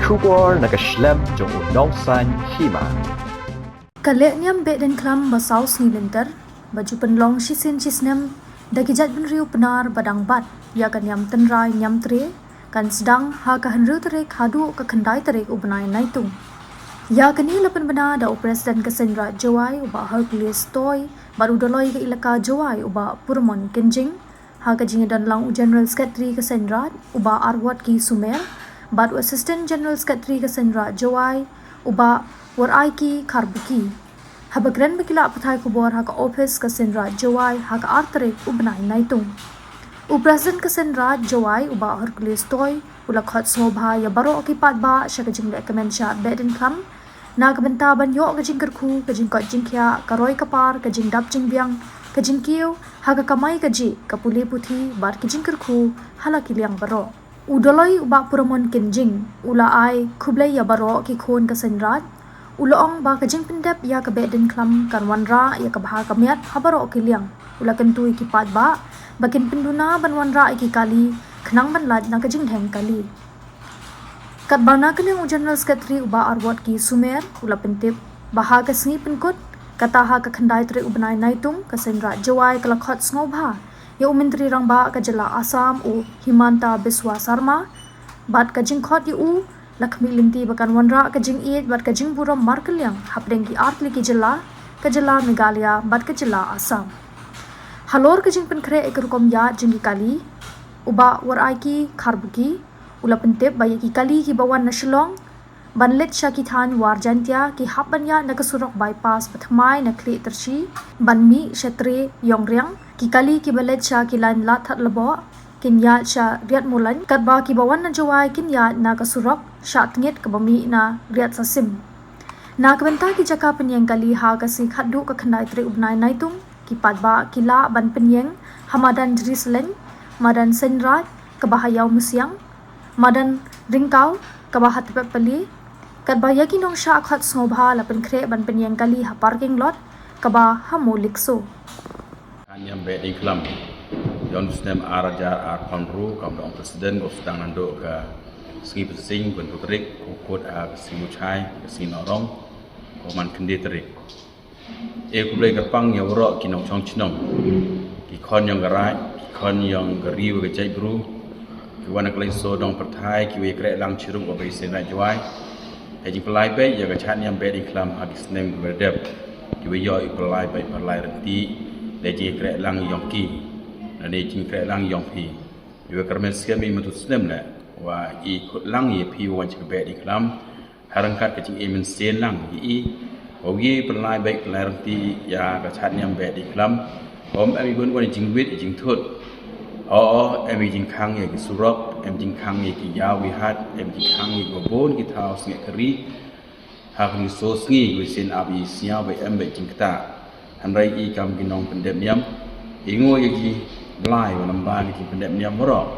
Shubor nakaslem jong unongsan hima. Kaleknyam beden klam basaus ni linter, baju penlong shisin shisnem, dagijat benriu penar badang bat, ya kan yam tenrai nyam tre, kan sedang ha ka henru terek hadu ka kendai terek ubenai naitung. Ya kini lepen benar da Presiden Kesendra Jawai uba Hercules Toy, baru doloi ke ilaka Jawai uba Purmon Kenjing, ha ka jinga dan lang General Secretary Kesendra uba Arwat Ki Sumer, baru Assistant General Secretary Kesendra Jawai uba Warai Ki Karbuki. Habagran bekila patai kubor ha ka Office Kesendra Jawai ha ka arterek ubenai naitung. Presiden Kesendra Jawai uba Hercules Toy ula khot sobha ya baro okipat ba sya ka jing recommend beden kam na ka benta ban yo ka jing kerku ka jing kot jing kya ka roi kapar ka jing dap jing biang ka jing kiu ha ka kamai ka ji ka puli puthi bar ka jing kerku hala ki liang baro udoloi uba Purmon Kenjing ula ai khublai ya baro ki khon Kesendra uloong ba ka jing pendep ya ka beden klam kan wanra ya ka bha ka miat ha baro ki liang ula kentui ki pat ba bakin penduna ban wanra ki kali kenang ban lad na ka jing dheng kali kat bana kene General Secretary uba Arwat Ki Sumer ula pentip baha ka sngi penkut kata ha ka khandai tre ubenai naitung Kesendra Jawai kala khot sngoba ya menteri rang ba ka jela Assam u Himanta Biswa Sarma bat ka jing khot u Lakshmi Linti bakan wanra ka jing iet bat ka jing buram markelyang hapdeng ki artli ki jela ka jela Meghalaya bat ka jela Assam halor ka jing penkre ekrukom ya jing kali uba Warai Ki Karbuki ula pentip baya ki kali ki bawan na Shillong banlet syakithan warjantia ki hapanya na kasurok bypass pathamai na kli tersi banmi syatre yongriang ki kali ki balet sya ki lan lat that labo kinya sya riat mulan kat ba ki bawan na Jawai kinya na kasurok sya tngit ka bami na riat sasim na kabenta ki jaka penyeng kali ha ka si khadu ka khandai tre ubnai naitung ki padba kila ban penyeng hamadan Jerusalem madan Senrat kabahayau musiang madan ringkau kabahat tepet peli kat baya ki nong sya khat snobha la penkre ban penyeng kali ha parking lot kaba hamulik so Yang bedi kelam yon sistem arajar ar konru kam dong presiden go sedang nando ke segi pesing bentuk terik ukut a segi mucai segi norong koman kendi terik ku boleh kepang ya woro kinong chong chinong ki kon yang garai ki kon yang gariu ke jai bru ki wana klai so dong perthai ki we krek lang chirum go bai sen Jawai ji pelai pe ya ka chan yang bedi kelam ha sistem berdep ki we yo i pelai pe pelai renti de ji krek lang yong ki na de jing krek lang yong pi we kermen skemi matu sistem la wa i khut lang ye pi wan chi bedi kelam harangkat ke jing emen sen lang i Ogi pelai baik pelai renti ya kachat yang baik di kelam. Om emi gun wan jing wit jing thut. Emi jing khang ye ki surok, em jing khang ye ki yaw wihat, em jing khang ye gobon ki thau snge keri. Hak ni so sngi wi sin abi sia bai em bai jing kata. Hanrai i kam ginong pendep niam. Ingo ye ki blai wa namba ki pendep niam ro.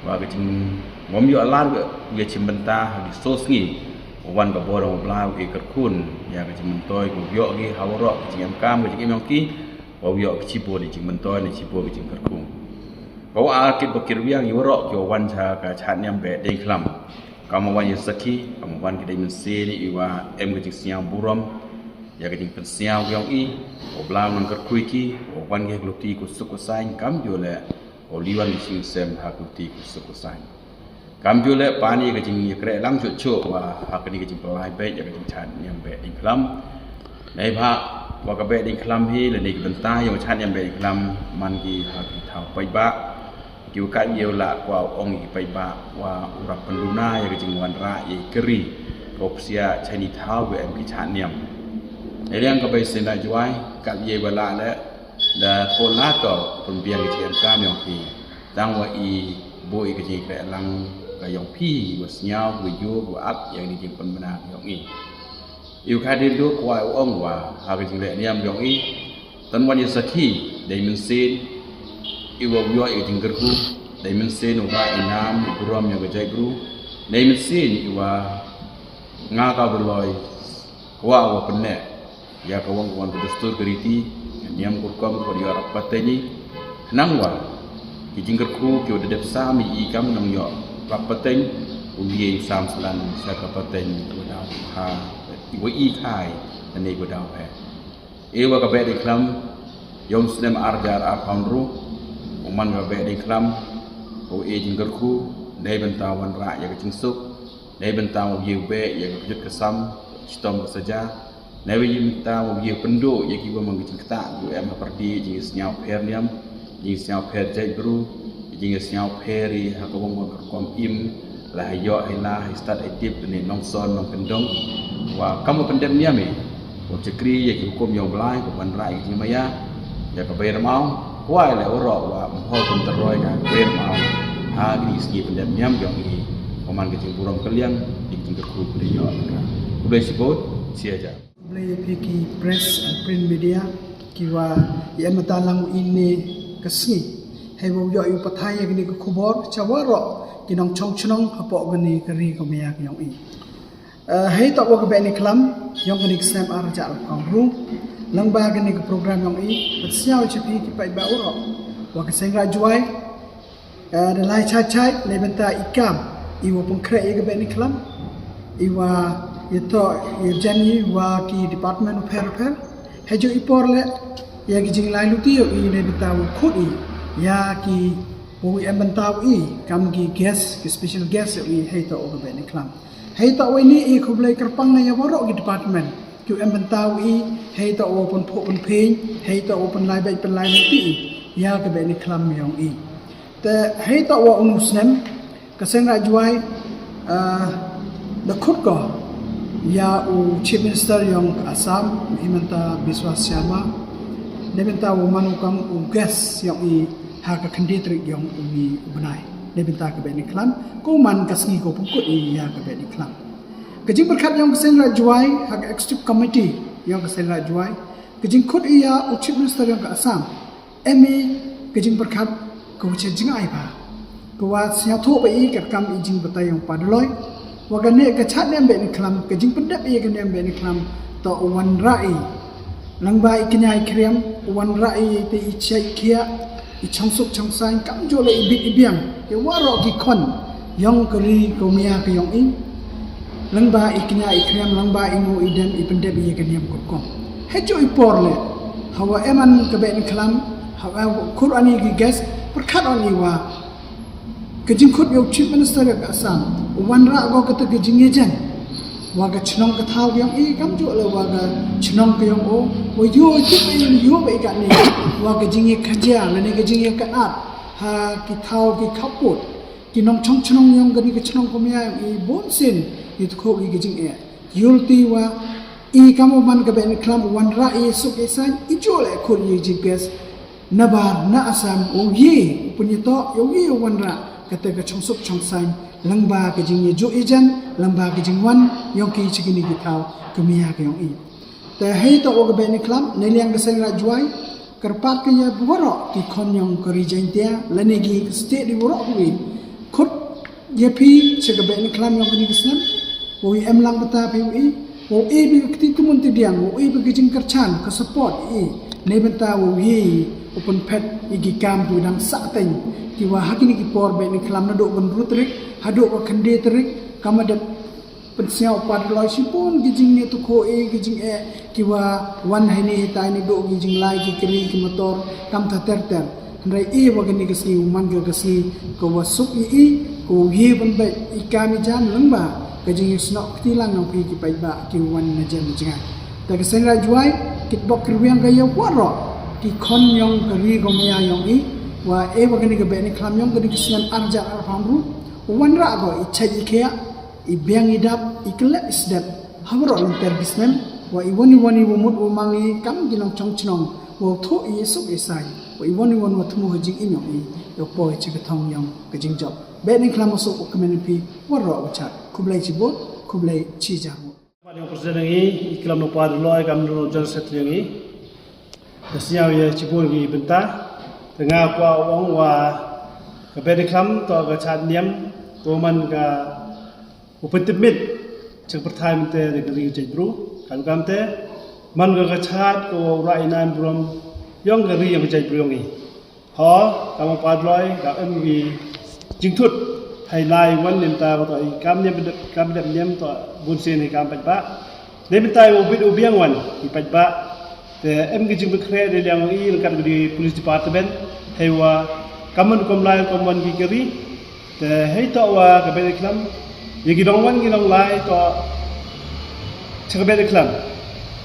Wa ki jing ngom yo alar ye chimbenta hak so sngi. Wan ka borong blau ki kerkun ya ka mentoy ku yo ki hawro ki jam kam ki jam ki wa yo ki cipo di jing mentoy ni cipo ki jing kerkun bawa akit bakir wiang yoro ki wan cha ka chat nyam be dei klam kam wan ye saki kam wan ki dei men se ni iwa em ki jing siang burom ya ki jing pensiang wiang i o blau nang kerkui ki o wan ki gluti ku suku sain kam yo le o liwan ni sing sem ha gluti ku suku sain kam jule pani ke jing krek lang chu wa ha kini ke jing pelai baik ya ke jing chan yang baik di kelam nei pha wa ka baik di kelam hi le ni ke benta yang chan yang baik di kelam man ki ha ki thau pai ba ki ka yeu la kwa ong ki pai ba wa urak penduna ya ke jing wan ra ye keri opsia chani thau we em ki chan niam nei liang ka bai sen da Jawai ka ye wala le da thol la ko pun biang ki em kam yang ki tang wa i boy ke jing krek lang kayong pi was nyau we yo go up yang ni jing pen benar yong i yu ka de do kwa ong wa ha ke jing le niam yong i tan wan ye saki dei men sin i wo yo i jing gerku dei men sin wa inam i buram yo jai gru dei men sin i wa nga ka berloi kwa wa penne ya ka wong wan destur keriti niam kurkom ko yo rapateni nang wa ki jing gerku ki de dep sami i kam nang yo rapateng uye sam selan sa kapaten godau ha iwi khai ani godau he ewa ka be di klam yom snem arjar apamru uman ka be di klam o e jinggerku dai bentawan ra ya kejingsuk dai bentaw yebe ya kejut kesam stom saja nawi minta ye pendo ye kiwa mangijing kata yu em perdi jing senyau pher niam jing senyau pher jai bru jing senyau pheri ha ko bong kom im la yo ila start edip ni nong son nong pendong wa kamu pendem niam e ko cekri ye ki hukum yo blai ko ban rai ki maya ya ka bayar mau wai le oro wa ho kon teroi ka bayar mau ha ni segi pendem niam yo ni koman kijing burom kalian dijing ke ku yo ku boleh sebut siaja Boleh pergi press and print media kiwa yang matalang ini kesni hebo yo yu pathai yang ni kubor cawaro kinong chong chnong hapo gani kari komia yang i hai tak wa ke ni klam yang gani snap arja al ru langba gani ke program yang i betsiao chepi ki pai ba uro wa ke sengra juai da lai chai le benta ikam iwa pengkre ke ni klam iwa itu jani wa ki department of health hejo ipor le ya ki jing lai luti yo i ne bitaw khut i ya ki wo em bentaw i kam ki guest ki special guest yo i hei to o be ni klam hei to we ni i khublai kerpang na ya woro ki department ki em bentaw i hei to o pon pho pon phein hei to o pon lai bai pon lai luti ya ke be ni klam yong i te hei to wa unusnem ka seng ra juai the khut ko ya u chief minister yang Assam Himanta Biswa Sharma nebenta u manukam u gas yang i ha ka khanditri yang u ni benai nebenta ka be ni klam ko man kasngi ko pukut i ya ka be ni klam kejing berkat yang kesen ra juai ha ka executive committee yang kesen ra juai kejing khut i ya u chief minister yang Assam emi kejing berkat ko chejing ai ba ko wa sia tho ba i ka kam i jing batai yang padloi wagane ke chat nem be ni klam ke jing pendap ye ke nem be ni klam to wan rai langba iknyai kriam wan rai te ichai kia i changsuk changsai kam jo le ibit ibiang ke waro ki khon yong kri ko mia ke yong in langba iknyai kriam langba ingo iden i pendap ye ke nem ko hejo ipor le hawa eman ke be ni klam hawa qur'ani ki gas perkat on iwa ke jing khut yo chief minister ke Assam wan ra go kata ke jingejan waga chnong ka thau yang i kam jo le waga chnong ke yang o wo yo ti pe yo be ka ni waga jinge khaja le ne ke jinge ka at ha ki thau ki khaput ki nong chong chnong yang ga ni ke chnong ko mya i bon sin i to ko ki jing e yul ti wa i kam man ka be ni klam wan ra i su ke san i jo le ko ni GPS nabar na Assam o ye punito yo ye wan ra kata ke chongsuk chongsai langba ke jing ye jo ijan langba ke jing wan yong ki chigini ki thau kumia ke yong i te hei to o be ni klam ne liang ke seng ra juai kerpat ke ye boro ki khon yong ko rijain tia lani gi state di boro ku i khut ye pi che be ni klam yong ni kisnam wo em lang bata pi i wo e bi ki tumun ti diang wo e bi ke jing kerchan ke support i ne benta wo hi open pet igi kam tu dang sa teng ki wa hakini ki por be ni klam na do gon rutrik hado ko khande trik kama de pensiao pad loi sipun gi jing ne tu ko e gi jing e ki wa wan hai ni tai ni do gi jing lai ki kri ki motor kam tha ter ter rai e wa gani ki si man go ka si ko wa suk i ko hi ban be i kami jan lamba ka jing snok ti lang ngam ki pai ba ki wan na jan jinga ta ka sengra juai kit bok kriwiang ga ya waro ki khon yong ka ri go mya yong i wa e wa gani ka be ni klam yong gani ki sian arja ar phamru wan ra go i chai ikea i biang idap i klep isdap hamro lenter bisnem wa i woni wo mut wo mangi kam ginong chong chnong wo tho i suk i sai wa i woni wo thmu hajing i nyong i yo poi chi ka thong yong ka jing job be ni klam so ko community waro wa chat kublai chi bot kublai chi jang pa ni presiden ngi i klam no pa loi kam no jon set ngi dasnya ye chi bol gi benta tengah kwa wong wa ka be ni klam to ka chat niam ko man ka upetimit chek perthai mte de ri je bru kan kam te man ga chat ko rai nan brum yong ga ri yang je bru ngi ho kam pa loi ka em gi jing thut hay lai wan nim ta to i kam nyam to bun sen hi kam pat ba ne bin tai obit obiang wan i pat ba te em gi jing kre de yang i kan di police department hay wa kamun kom lai kom wan gi keri te hay to wa ka be klam ye gi dong wan gi dong lai to chaka be klam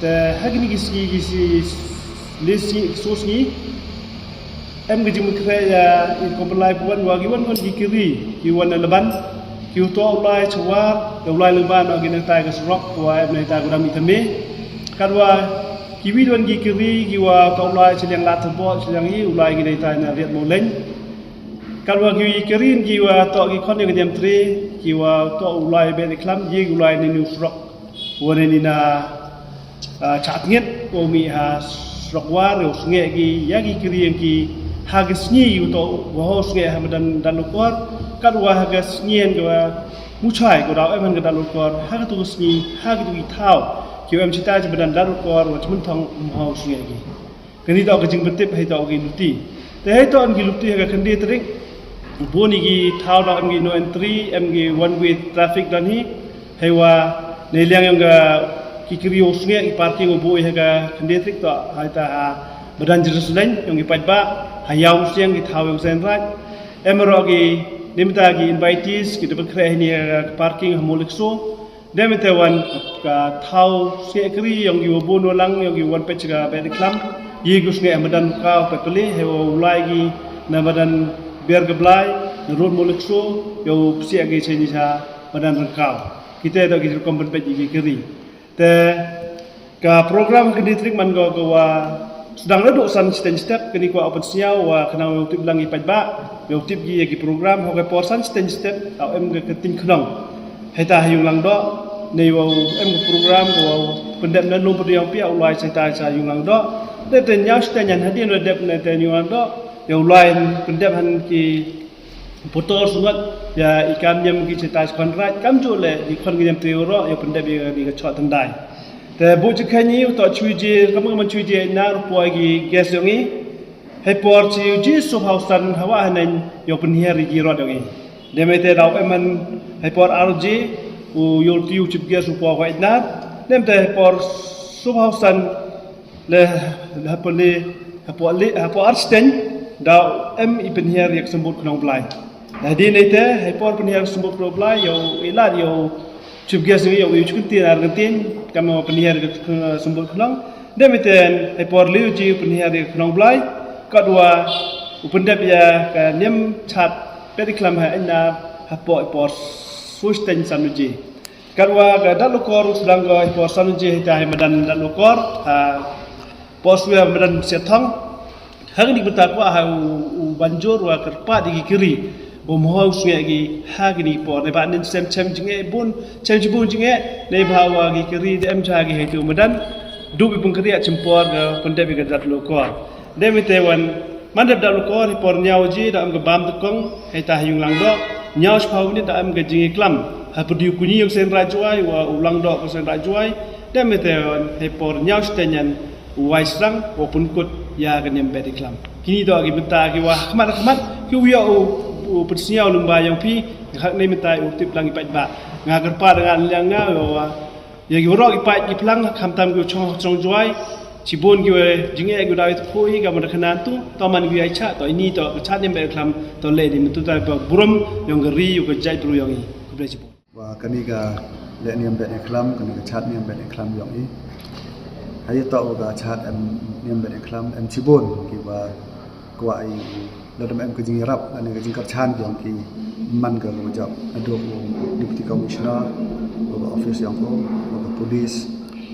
te hagni gi si lisi sosni em gi jing kre ya i kom lai wan wa gi wan gi keri ki wan leban ki to lai chwa do lai leban gi na tai ga rock wa em na ta ga mi thame kan wa ki wi don gi kiri ki wa to lai chliang la thbo chliang yi ulai gi dai tai na riat mo leng kan wa ki kiri gi wa to gi khon gi dem tri ki wa to ulai be ni klam yi ulai ni new rock wa ni na chat nget ko mi ha rock wa ro nge gi ya gi kiri gi ha gi sni yu to wa ho nge ha dan lokor kan wa ha ga snien ga mu chai ko da em han ga dan lokor ha ga tu sni ha gi tu gi thao ki em cita je badan daru kor wa chmun thong mau sungai gi kani to gajing betip hai to gi luti te hai to an gi luti ga khandi trik boni gi thau da am gi no entry am gi one way traffic dan hi hai wa nei liang yang ga ki kiri o sungai gi parking o boi ha ga khandi trik to hai ta badan jerus lain yang gi pat ba hayau siang gi thau yang sen rat em ro gi nimta gi invitees ki de kre ni parking hamolik so Demete wan ka thau se kri yang gi wabun walang yang gi wan pech ga be klam yi gus nge amadan ka petuli he ulai gi na badan ber geblai rod molek so yo sia gi cheni sa badan rangkau kita do gi kompet pech gi kri te ka program ke distrik man go wa sedang leduk san step kini ko open siau wa kena yo tip langi pech ba yo tip gi program ho ke porsan step au em ge keting knong hai ta yung lang do nei wo em program ko pendep na lum pediang pia ulai sai sa yung lang do de te nyang sta nyan hadin no dep na te yung lang do yo ulai pendep han ki potol sungat ya ikam nyam ki cita kon rat kam jo le di kon gi nyam te ro yo pendep di ga chot tandai te bu chi khani to chui je kam man chui je na ro poi gi gas yong i hai por chi ji so hau san hawa hanen yo pen hier gi ro dong i demete dau eman hai por RG u yol tiu chip gas u po wai na demte por so hau san le ha po arsten dau em i pen hier yak sembut knong blai na di nei te hai por pen hier sembut knong blai yo ila yo chip gas yo yu chukun tin argentin kam pen hier sembut knong demete hai por liu ji pen hier knong blai kadua upen dep ya ka nem chat pedi klam ha ina ha po susten sanuji karwa ga dalukor sedang ga po sanuji ta madan dalukor ha poswe madan sethang hang di beta ko ha u banjur wa kerpa di kiri bo mohau sunge gi ha gi po ne ba nin sem jinge bun bun jinge ne bawa gi kiri dem cha gi hetu madan du bi pun kiri cimpor ga pendep ga dalukor demite wan mandap dalu ko por nyau ji da am ga bam tukong hai ta yung lang do nyau spau ni da am ga jingi klam ha pediu kunyi yung sen rajuai wa ulang do ko sen rajuai da mete hai por nyau stenyan wai srang wa pun kut ya ga nem be klam kini do gi benta gi wa khmat ki wi u pesiau lumba yang pi hak nei mentai u tip lang ipat ba nga gerpa dengan yang nga wa ya gi ro ipat gi plang kham tam gi chong juai cibun gue jinge gue dawit koi ga mana kanan tu taman gue aicha to ini to chat nem be klam to le di metu ta burum yang geri yu ke jai pru yang i kubre cibun wa kani ga le nem be klam kani ga chat nem be klam yang i hai to ga chat nem be klam cibun ki wa kwa ai le dem em ke jing rap ani ke jing kar chan yang ki man ga lo job ado deputy commissioner wa office yang ko wa police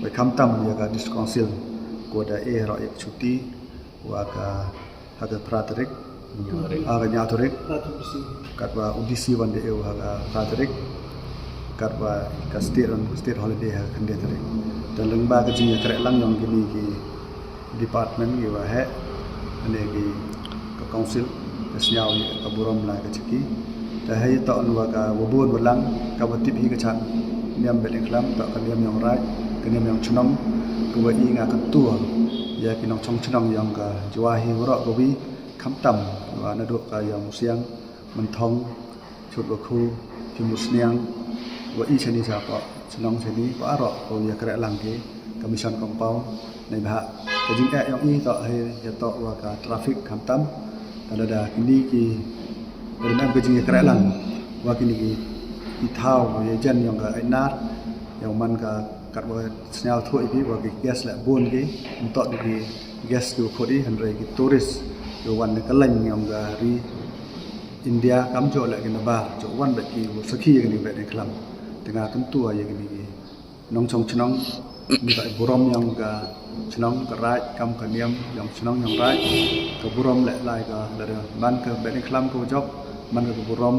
wa kam tam ya ga district council ko da ro ek cuti wa ka haga praterik aga nyatorik katwa udisi wande e haga praterik katwa ka state holiday ha kande tarik dan lengba ka jinga kare lang yang gini ki department ki wa he ane ki ka council ka snyau ka burom la ka chiki ta hay ta on wa ka wabun walang ka batip hi ka chan niam be klam ta ka niam yang rai ka niam yang chunam ko i nga kan tua ya kinong chong chnong yang ka jwa hi ro ko bi kham tam wa na do ka yang siang man thong ชุดว่าครูที่มุสเนียงว่าอีชนิจาปะฉนองชนิปะอรอโอยากระลังเกกมิชอนกองเปาในบะแต่จริงyangอีต่อให้จะต่อว่าการทราฟิกคำตั้มแต่ละดากินดีกีเป็นแม่ก็จริงกระลังว่ากินดีกีเท้าว่าเจนyangกับไอ้นาร์yangมันกับกัดว่าเสียทั่วอีกว่ากิแก๊สและบุญกีuntuk di gas tu kodi handrai ki turis do wan ne kalan yang ga ri India kam jo la ki na ba jo wan ba ki sakhi ki ni ba de klam tengah kan tua ye ki ni nong chong chnong ni ba burom yang ga chnong ka rai kam ka niam yang chnong yang rai ka burom le lai ka la de ban ka ba de klam ko job man ka burom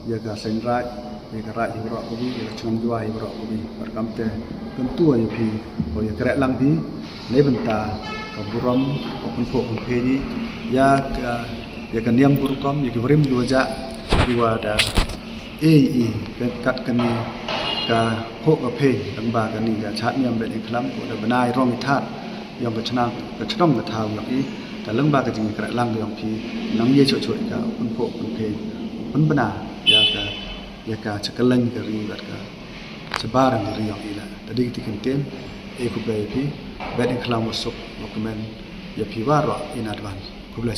ye ga sen rai ye ka rai hi ro ko bi ye chnong jua hi ro ko bi par kam te kan tua ye phi ko ye kra lang bi le ban ta burom untuk menghuni ya kan niam burukom ya kirim dua jak dua ada kat kani ka hok ape tamba kani ka chat niam bet iklam ko da benai rong ithat yang ka chnang ka thau yang i ta leng ba ka jing kra lang yang phi nang ye choi choi ka untuk pun bena ya ka chakalang ka ri bat ka sebarang ri yang ila tadi tikenten kublai pi bet iklam masuk dokumen ya pi waro in advance kublai